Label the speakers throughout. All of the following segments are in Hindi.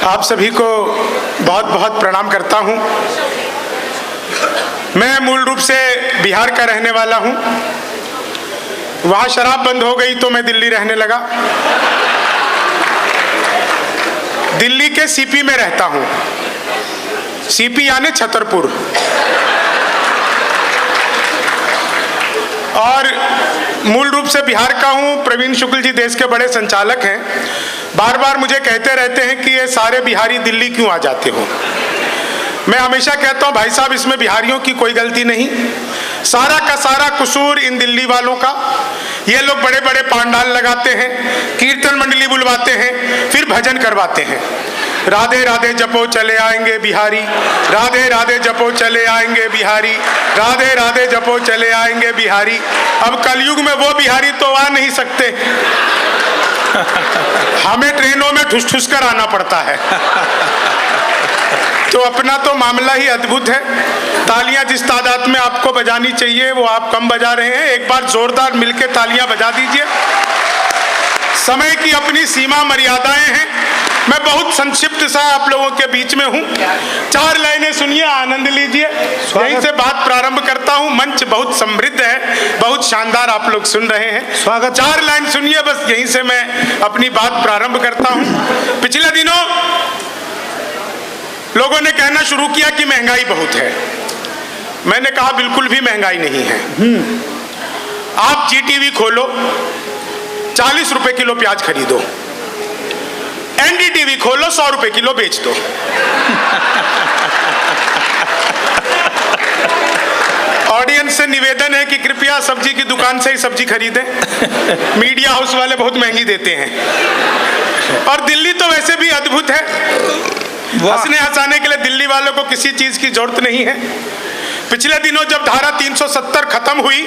Speaker 1: आप सभी को बहुत बहुत प्रणाम करता हूं। मैं मूल रूप से बिहार का रहने वाला हूं। वहां शराब बंद हो गई तो मैं दिल्ली रहने लगा। दिल्ली के सीपी में रहता हूं। सीपी यानी छतरपुर। और मूल रूप से बिहार का हूं। प्रवीण शुक्ल जी देश के बड़े संचालक हैं। बार बार मुझे कहते रहते हैं कि ये सारे बिहारी दिल्ली क्यों आ जाते हो। मैं हमेशा कहता हूं भाई साहब, इसमें बिहारियों की कोई गलती नहीं। सारा का सारा कसूर इन दिल्ली वालों का। ये लोग बड़े बड़े पांडाल लगाते हैं, कीर्तन मंडली बुलवाते हैं, फिर भजन करवाते हैं। राधे राधे जपो चले आएंगे बिहारी, राधे राधे जपो चले आएंगे बिहारी, राधे राधे जपो चले आएंगे बिहारी। अब कलयुग में वो बिहारी तो आ नहीं सकते, हमें ट्रेनों में ठुस ठुस कर आना पड़ता है। तो अपना तो मामला ही अद्भुत है। तालियां जिस तादाद में आपको बजानी चाहिए वो आप कम बजा रहे हैं। एक बार जोरदार मिलके तालियां बजा दीजिए। समय की अपनी सीमा मर्यादाएं हैं। मैं बहुत संक्षिप्त सा आप लोगों के बीच में हूं। 4 लाइनें सुनिए, आनंद लीजिए। यहीं से बात प्रारंभ करता हूं। मंच बहुत समृद्ध है, बहुत शानदार आप लोग सुन रहे हैं। स्वागत। 4 लाइन सुनिए, बस यहीं से मैं अपनी बात प्रारंभ करता हूं। पिछले दिनों लोगों ने कहना शुरू किया कि महंगाई बहुत है। मैंने कहा बिल्कुल भी महंगाई नहीं है। आप जीटीवी खोलो, 40 रुपए किलो प्याज खरीदो। एनडीटीवी खोलो, 100 रुपए किलो बेच दो। ऑडियंस से निवेदन है कि कृपया सब्जी की दुकान से ही सब्जी खरीदें। मीडिया हाउस वाले बहुत महंगी देते हैं। और दिल्ली तो वैसे भी अद्भुत है। हंसने हंसाने के लिए दिल्ली वालों को किसी चीज की जरूरत नहीं है। पिछले दिनों जब धारा 370 खत्म हुई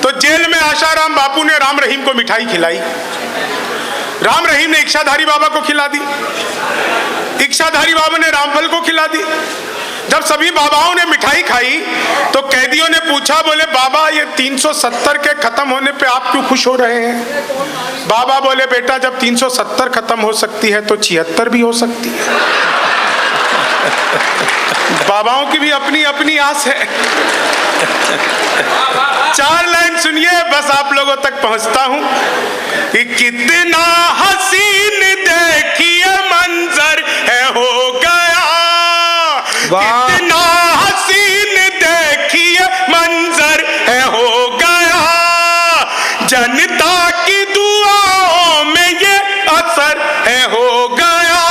Speaker 1: तो जेल में आशाराम बापू ने राम रहीम को मिठाई खिलाई। राम रहीम ने इच्छाधारी बाबा को खिला दी, इच्छाधारी बाबा ने रामफल को खिला दी। जब सभी बाबाओं ने मिठाई खाई तो कैदियों ने पूछा, बोले बाबा ये 370 के खत्म होने पे आप क्यों खुश हो रहे हैं? बाबा बोले बेटा जब 370 खत्म हो सकती है तो 76 भी हो सकती है। बाबाओं की भी अपनी अपनी आस है। 4 लाइन सुनिए, बस आप लोगों तक पहुंचता हूं कि कितना हसीन देखिए मंजर है हो गया, कितना हसीन देखिए मंजर है हो गया। जनता की दुआओं में ये असर है हो गया,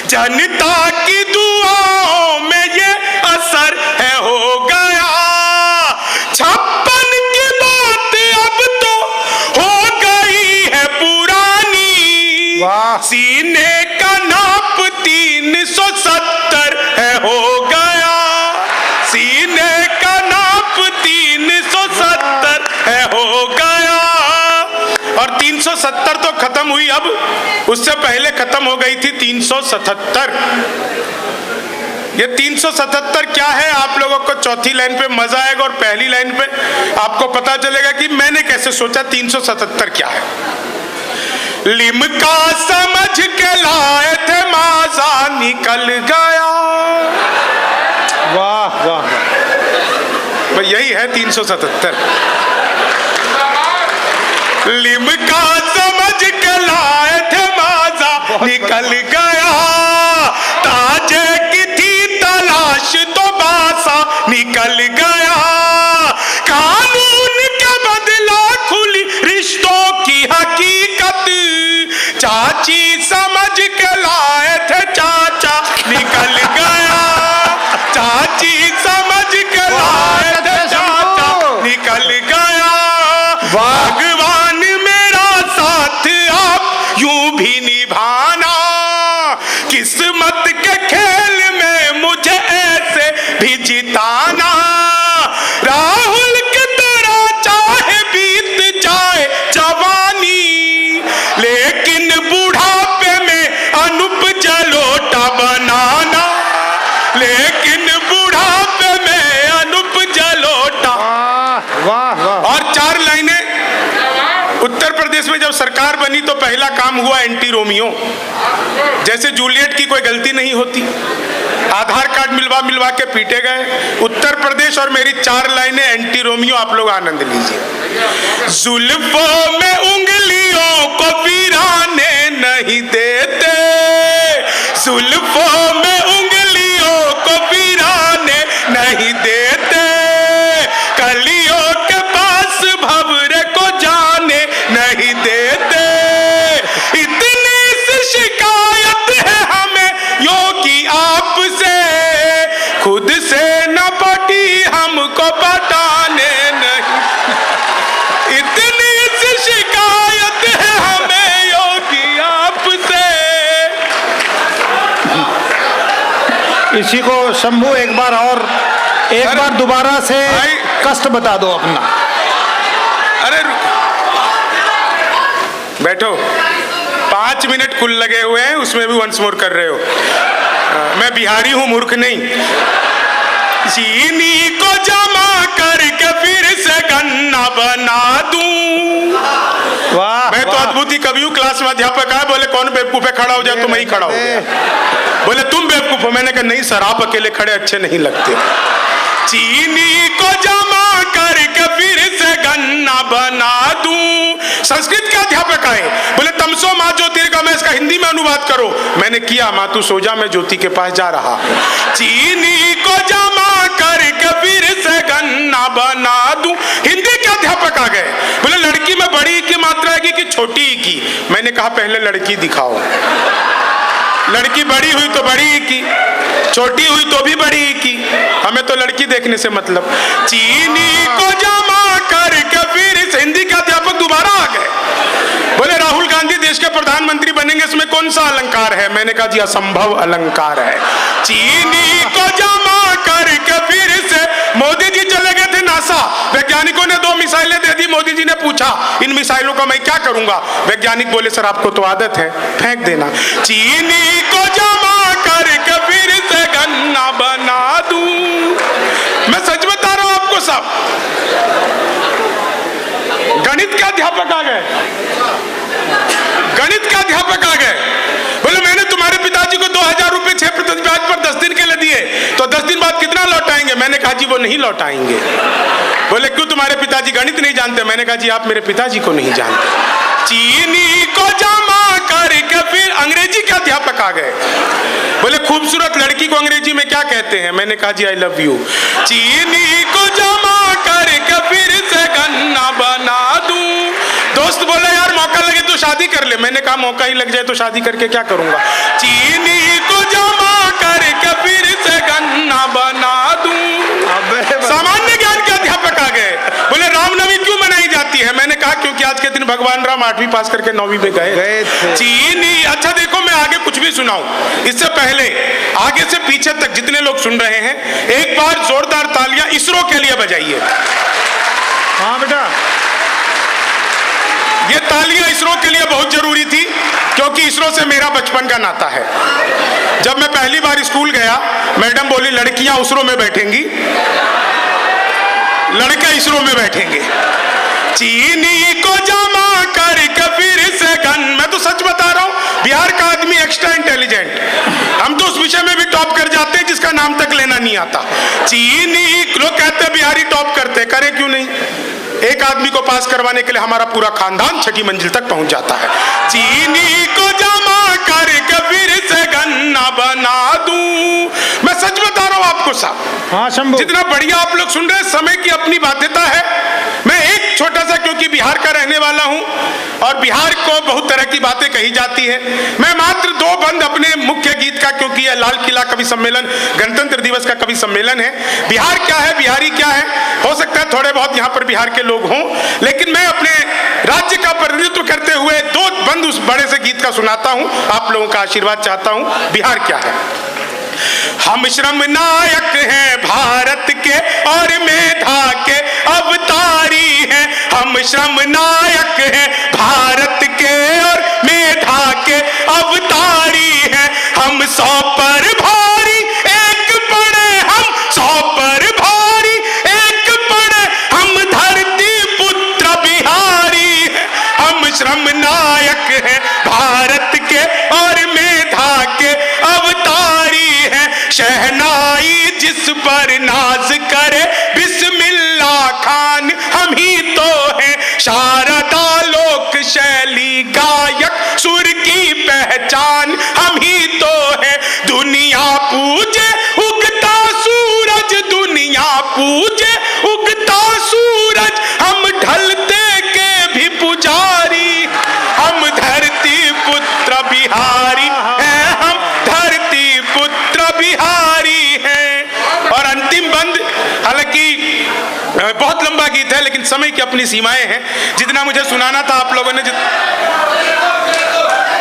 Speaker 1: जनता की दुआओं में ये असर है हो गया। 56 की बात अब तो हो गई है पुरानी, सीने का नाप 370 है हो गया, सीने का नाप 370 है हो गया। और 370 तो खत्म हुई, अब उससे पहले खत्म हो गई थी 377। ये 377 क्या है आप लोगों को चौथी लाइन पे मजा आएगा और पहली लाइन पे आपको पता चलेगा कि मैंने कैसे सोचा 377 क्या है। लिमका समझ के लाए थे माजा निकल गया। वाह वाह, भाई यही है 377। लिमका समझ के लाए थे माजा निकल गया, ताजे की थी तलाश तो बासा निकल गया। कानून का बदला खुली रिश्तों की हकीकत, चाची समझ के लाए थे चाचा निकल गया, चाची समझ के लाए थे चाचा निकल गया। भगवान मेरा साथ आप यूं भी निभाना, किस्मत के खेल में मुझे ऐसे भी जिताना। राहुल की तरह चाहे बीत जाए जवानी, लेकिन बूढ़ा जब सरकार बनी तो पहला काम हुआ एंटी रोमियो। जैसे जूलियट की कोई गलती नहीं होती, आधार कार्ड मिलवा मिलवा के पीटे गए। उत्तर प्रदेश और मेरी 4 लाइनें एंटी रोमियो, आप लोग आनंद लीजिए। जुल्फों में उंगलियों को पिराने नहीं देते, जुल्फों में उंगलियों को पिराने नहीं देते, कलियों के पास भंवरे को जाने नहीं देते। इतनी सी शिकायत है हमें योगी आपसे, खुद से न पटी हमको पटाने नहीं। इतनी सी शिकायत है हमें योगी आपसे।
Speaker 2: इसी को शंभू एक बार दोबारा से कष्ट बता दो अपना।
Speaker 1: अरे बैठो, 5 मिनट कुल लगे हुए हैं, उसमें भी वंस मोर कर रहे हो। मैं बिहारी हूं, मूर्ख नहीं। चीनी को जमा करके फिर से गन्ना बना दूं।
Speaker 2: वाह,
Speaker 1: मैं तो अद्भुत ही कवि हूं। क्लास में अध्यापक आए, बोले कौन बेवकूफ है, खड़ा हो जाए तो मैं ही खड़ा हो गया। बोले तुम बेवकूफ हो। मैंने कहा नहीं सर, आप अकेले खड़े अच्छे नहीं लगते। चीनी को जमा करके फिर से गन्ना बना दूं। संस्कृत के अध्यापक आए, बोले तमसो माँ ज्योतिर्गमय, मैं इसका हिंदी में अनुवाद करो। मैंने किया, माँ तू सो जा, मैं ज्योति के पास जा रहा। चीनी को जमा करके फिर से गन्ना बना दूं। हिंदी के अध्यापक आ गए, बोले लड़की में बड़ी की मात्रा है कि छोटी की। मैंने कहा पहले लड़की दिखाओ। लड़की बड़ी हुई तो बड़ी की, छोटी हुई तो भी बड़ी की, हमें तो लड़की देखने से मतलब। चीनी को जमा करके फिर से, हिंदी के अध्यापक दोबारा आ गए, बोले राहुल गांधी देश के प्रधानमंत्री बनेंगे, इसमें कौन सा अलंकार है। मैंने कहा जी असंभव अलंकार है। चीनी को जमा करके फिर से, मोदी जी चले गए थे नासा, वैज्ञानिकों ने 2 मिसाइलें दे दी। मोदी जी ने पूछा इन मिसाइलों का मैं क्या करूंगा। वैज्ञानिक बोले सर आपको तो आदत है, फेंक देना। चीनी को जमा करके फिर से गन्ना बना दूं। मैं सच बता रहा हूं आपको साहब। गणित के अध्यापक आ गए, गणित के अध्यापक आ गए, बोले मैंने तुम्हारे पिताजी को 2000 रुपए 6% ब्याज पर 10 दिन के लिए दिए, तो 10 दिन बाद कितना लौटाएंगे। मैंने कहा जी वो नहीं लौटाएंगे। बोले क्यों, तुम्हारे पिताजी गणित नहीं जानते। मैंने कहा जी आप मेरे पिताजी को नहीं जानते। चीनी को जमा करके फिर अंग्रेजी के अध्यापक आ गए, बोले खूबसूरत लड़की को अंग्रेजी में क्या कहते हैं। मैंने कहा जी आई लव यू। चीनी को जमा करके फिर से गन्ना बना दूं। दोस्त बोले यार मौका लगे तो शादी कर ले। मैंने कहा मौका ही लग जाए तो शादी करके क्या करूंगा। चीनी को जमा करके फिर से गन्ना बना दूं। सामान्य ज्ञान के अध्यापक आ गए, बोले रामनवमी क्यों मनाई जाती है। मैंने कहा क्योंकि आज के दिन भगवान राम 8वीं पास करके 9वीं में गए। चीनी, अच्छा देखो मैं आगे कुछ भी सुनाऊं, इससे पहले आगे से पीछे तक जितने लोग सुन रहे हैं एक बार जोरदार तालियां इसरो के लिए बजाइए।
Speaker 2: हाँ बेटा,
Speaker 1: ये तालियां इसरो के लिए बहुत जरूरी थी, क्योंकि इसरो से मेरा बचपन का नाता है। जब मैं पहली बार स्कूल गया, मैडम बोली लड़कियां इसरो में बैठेंगी, लड़के इसरो में बैठेंगे। चीनी को जमा करके फिर से गन, मैं तो सच बता रहा हूं, बिहार का आदमी एक्स्ट्रा इंटेलिजेंट, हम तो उस विषय में भी टॉप कर जाते हैं जिसका नाम तक लेना नहीं आता। चीनी लोग कहते हैं बिहारी टॉप करते, करे क्यों नहीं। एक आदमी को पास करवाने के लिए हमारा पूरा खानदान 6ठी मंजिल तक पहुंच जाता है। चीनी को जमा करके फिर से गन्ना बना दूं। मैं सच बता रहा हूं आपको साहब।
Speaker 2: हाँ शंभू,
Speaker 1: जितना बढ़िया आप लोग सुन रहे हैं, समय की अपनी बाध्यता है। मैं एक छोटा सा, क्योंकि बिहार का रहने वाला हूं और बिहार को बहुत तरह की बातें कही जाती है, मैं मात्र 2 बंद अपने मुख्य गीत का, क्योंकि यह लाल किला कवि सम्मेलन गणतंत्र दिवस का कवि सम्मेलन है। बिहार क्या है, बिहारी क्या है, हो सकता है थोड़े बहुत यहाँ पर बिहार के लोग हों, लेकिन मैं अपने राज्य का प्रतिनिधित्व करते हुए 2 बंद उस बड़े से गीत का सुनाता हूं, आप लोगों का आशीर्वाद चाहता हूं। बिहार क्या है। हम श्रम नायक हैं भारत के और मेधा के अवतारी हैं। हम श्रम नायक हैं भारत के और मेधा के अवतारी हैं। हम 100 पर भारी एक पड़े, हम 100 पर भारी एक पड़े, हम धरती पुत्र बिहारी हैं। हम विक्रम नायक है भारत के और मेधा के अवतारी है। शहनाई जिस पर नाज करे बिस्मिल्ला खान हम ही तो हैं। शारदा लोक शैली गायक सुर की पहचान हम ही तो हैं। दुनिया पूजे उगता सूरज, दुनिया पूजे उगता सूरज, हम ढलते के भी पुजारी। हम धरती पुत्र बिहारी हैं, हम धरती पुत्र बिहारी हैं। और अंतिम बंद, हालांकि बहुत लंबा गीत है लेकिन समय की अपनी सीमाएं हैं। जितना मुझे सुनाना था आप लोगों ने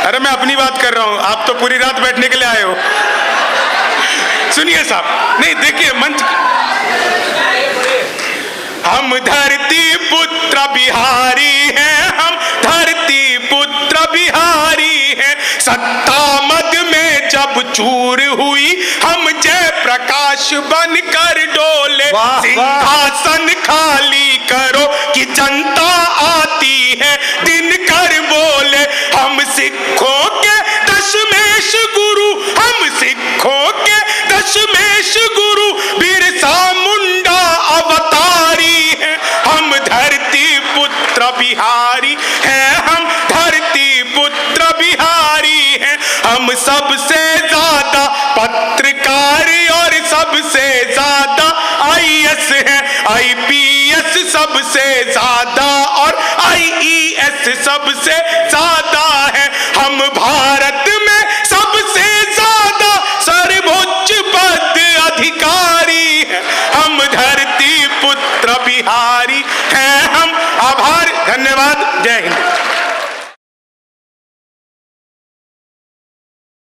Speaker 1: अरे मैं अपनी बात कर रहा हूं, आप तो पूरी रात बैठने के लिए आए हो। सुनिए साहब, नहीं देखिए मंच, हम धरती पुत्र बिहारी हैं, हम धरती पुत्र बिहारी हैं। सत्ता मद में जब चूर हुई हम जय प्रकाश बन कर डोले। सिंहासन खाली करो कि जनता आती है दिन कर बोले। हम सिखों के दशमेश गुरु, हम सिखों के दशमेश गुरु, बिरसा मुंडा अवतारी है। हम धरती पुत्र बिहारी हैं, हम धरती पुत्र बिहारी हैं। हम सबसे ज्यादा पत्रकार और सबसे ज्यादा IAS हैं। IPS सबसे ज्यादा और IES सबसे ज्यादा है। हम भारत में सबसे ज्यादा सर्वोच्च पद अधिकारी हैं। हम धरती पुत्र बिहारी हैं, हम। आभार, धन्यवाद, जय हिंद।